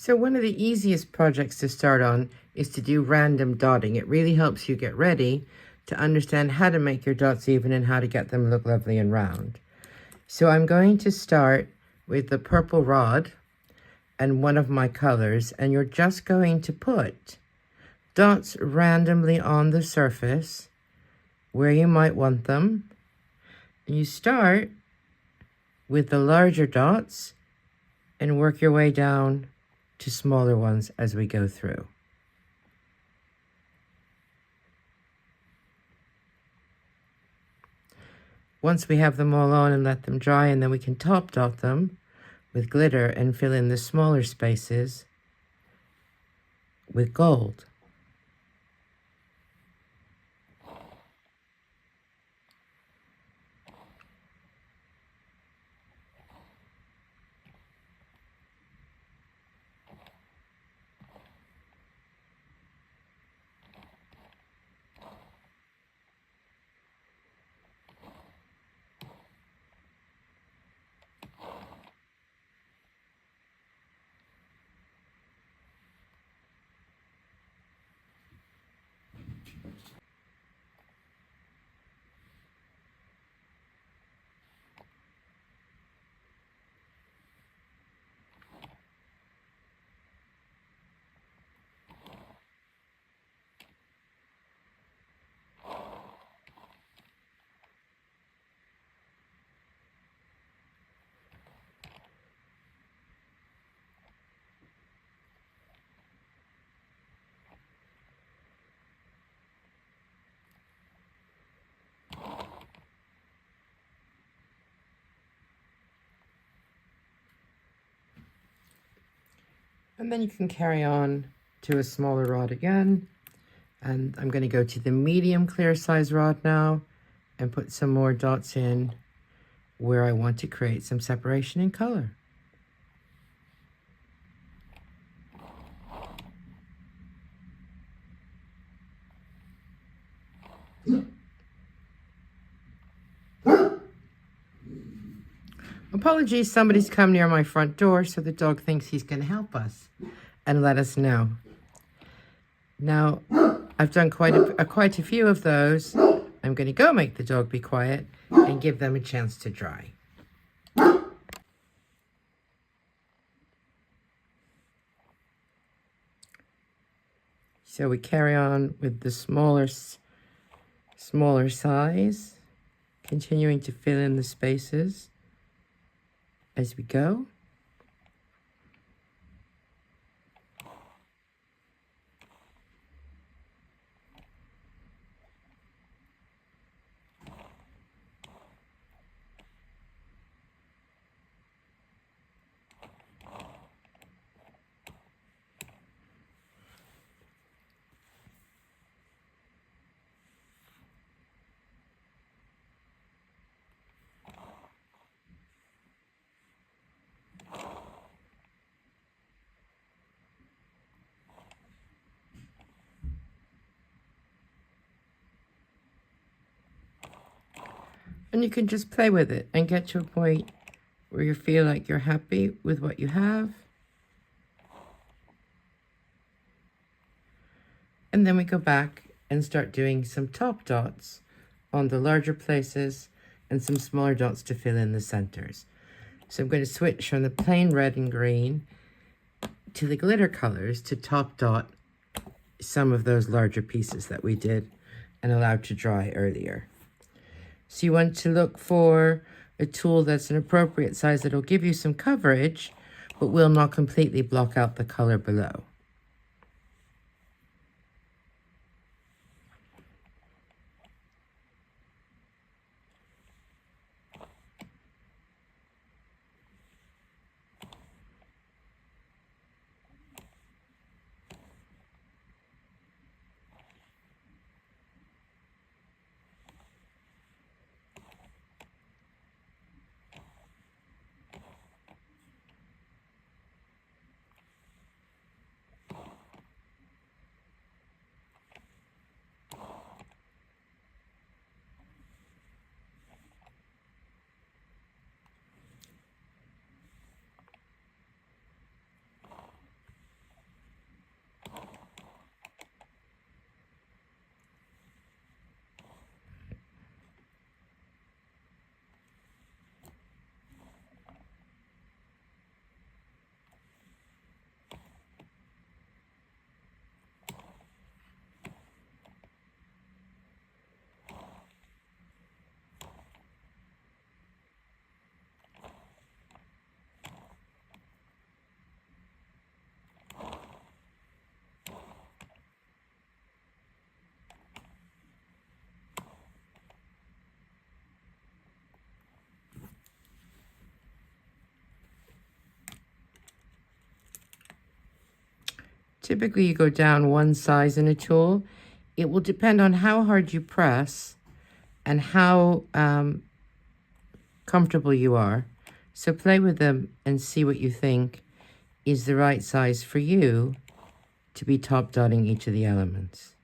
So one of the easiest projects to start on is to do random dotting. It really helps you get ready to understand how to make your dots even and how to get them look lovely and round. So I'm going to start with the purple rod and one of my colors, and you're just going to put dots randomly on the surface where you might want them. And you start with the larger dots and work your way down to smaller ones as we go through. Once we have them all on and let them dry, and then we can top dot them with glitter and fill in the smaller spaces with gold. And then you can carry on to a smaller rod again. And I'm going to go to the medium clear size rod now and put some more dots in where I want to create some separation in color. Apologies, somebody's come near my front door, so the dog thinks he's going to help us and let us know. Now, I've done quite a few of those. I'm going to go make the dog be quiet and give them a chance to dry. So we carry on with the smaller size, continuing to fill in the spaces as we go. And you can just play with it and get to a point where you feel like you're happy with what you have. And then we go back and start doing some top dots on the larger places and some smaller dots to fill in the centers. So I'm going to switch from the plain red and green to the glitter colors to top dot some of those larger pieces that we did and allowed to dry earlier. So you want to look for a tool that's an appropriate size that'll give you some coverage, but will not completely block out the color below. Typically you go down one size in a tool. It will depend on how hard you press and how comfortable you are. So play with them and see what you think is the right size for you to be top dotting each of the elements.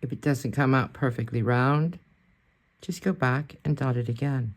If it doesn't come out perfectly round, just go back and dot it again.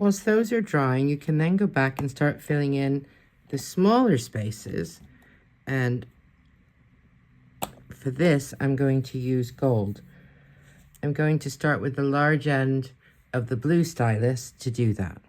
Once those are drying, you can then go back and start filling in the smaller spaces. And for this, I'm going to use gold. I'm going to start with the large end of the blue stylus to do that.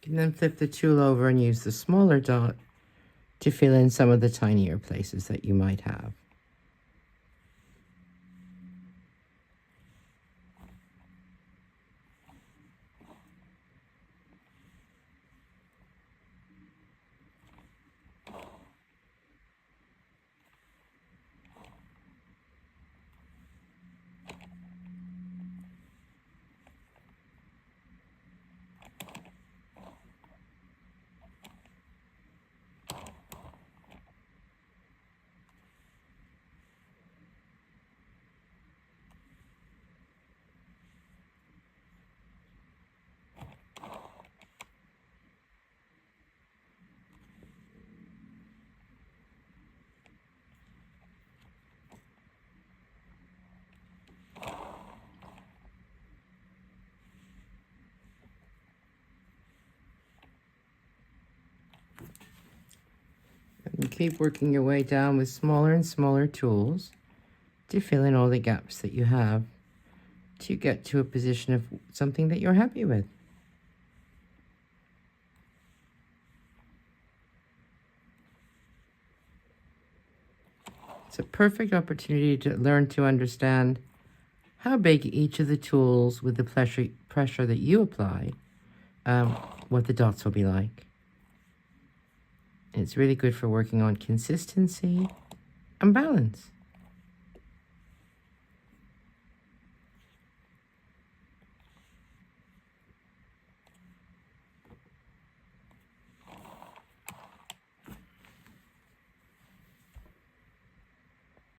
You can then flip the tool over and use the smaller dot to fill in some of the tinier places that you might have. And keep working your way down with smaller and smaller tools to fill in all the gaps that you have to get to a position of something that you're happy with. It's a perfect opportunity to learn to understand how big each of the tools with the pressure that you apply, what the dots will be like. It's really good for working on consistency and balance.